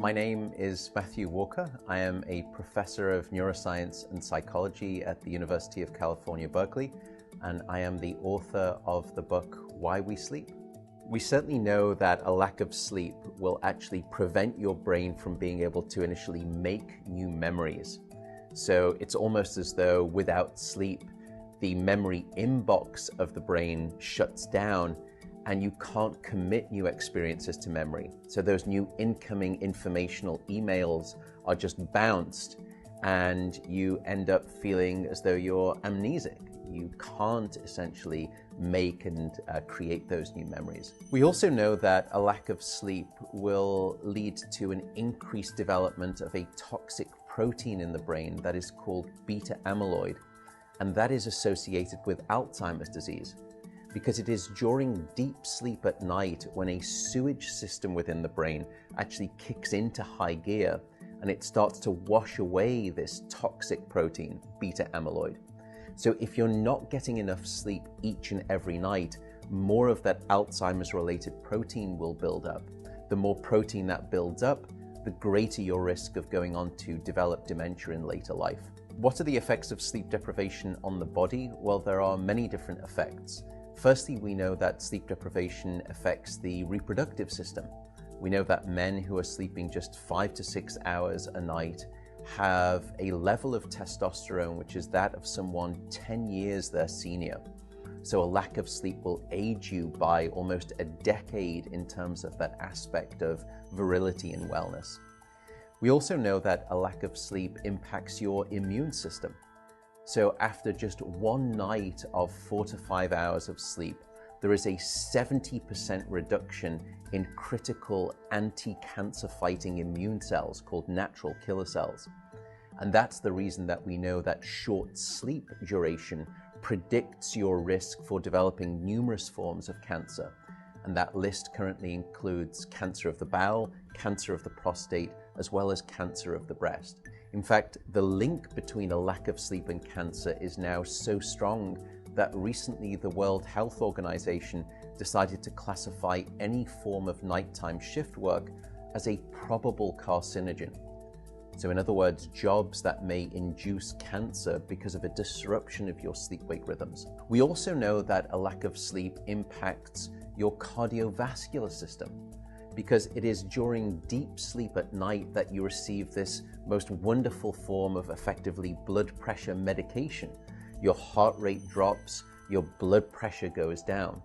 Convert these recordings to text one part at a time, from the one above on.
My name is Matthew Walker. I am a professor of neuroscience and psychology at the University of California, Berkeley, and I am the author of the book, Why We Sleep. We certainly know that a lack of sleep will actually prevent your brain from being able to initially make new memories. So it's almost as though without sleep, the memory inbox of the brain shuts down and you can't commit new experiences to memory. So those new incoming informational emails are just bounced and you end up feeling as though you're amnesic. You can't essentially make and create those new memories. We also know that a lack of sleep will lead to an increased development of a toxic protein in the brain that is called beta amyloid, and that is associated with Alzheimer's disease, because it is during deep sleep at night when a sewage system within the brain actually kicks into high gear and it starts to wash away this toxic protein, beta amyloid. So if you're not getting enough sleep each and every night, more of that Alzheimer's related protein will build up. The more protein that builds up, the greater your risk of going on to develop dementia in later life. What are the effects of sleep deprivation on the body? Well, there are many different effects. Firstly, we know that sleep deprivation affects the reproductive system. We know that men who are sleeping just 5 to 6 hours a night have a level of testosterone which is that of someone 10 years their senior. So a lack of sleep will age you by almost a decade in terms of that aspect of virility and wellness. We also know that a lack of sleep impacts your immune system. So after just one night of 4 to 5 hours of sleep, there is a 70% reduction in critical anti-cancer fighting immune cells called natural killer cells. And that's the reason that we know that short sleep duration predicts your risk for developing numerous forms of cancer. And that list currently includes cancer of the bowel, cancer of the prostate, as well as cancer of the breast. In fact, the link between a lack of sleep and cancer is now so strong that recently the World Health Organization decided to classify any form of nighttime shift work as a probable carcinogen. So in other words, jobs that may induce cancer because of a disruption of your sleep-wake rhythms. We also know that a lack of sleep impacts your cardiovascular system, because it is during deep sleep at night that you receive this most wonderful form of effectively blood pressure medication. Your heart rate drops, your blood pressure goes down.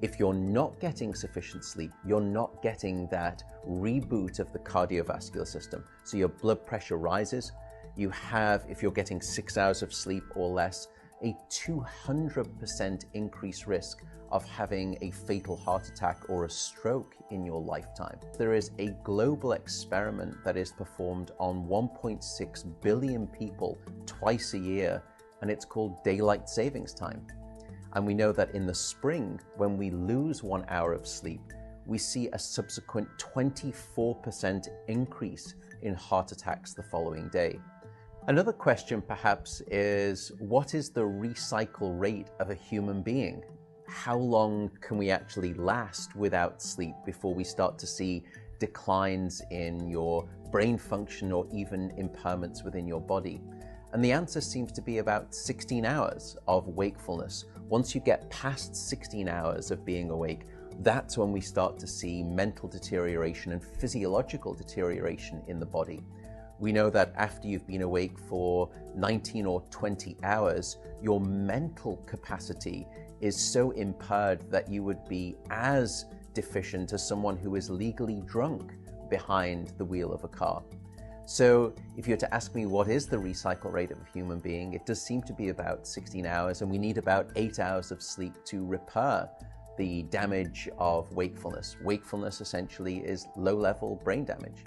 If you're not getting sufficient sleep, you're not getting that reboot of the cardiovascular system. So your blood pressure rises. You have, if you're getting 6 hours of sleep or less, a 200% increased risk of having a fatal heart attack or a stroke in your lifetime. There is a global experiment that is performed on 1.6 billion people twice a year, and it's called daylight savings time. And we know that in the spring, when we lose 1 hour of sleep, we see a subsequent 24% increase in heart attacks the following day. Another question perhaps is, what is the recycle rate of a human being? How long can we actually last without sleep before we start to see declines in your brain function or even impairments within your body? And the answer seems to be about 16 hours of wakefulness. Once you get past 16 hours of being awake, that's when we start to see mental deterioration and physiological deterioration in the body. We know that after you've been awake for 19 or 20 hours, your mental capacity is so impaired that you would be as deficient as someone who is legally drunk behind the wheel of a car. So if you're to ask me what is the recycle rate of a human being, it does seem to be about 16 hours, and we need about 8 hours of sleep to repair the damage of wakefulness. Wakefulness essentially is low-level brain damage.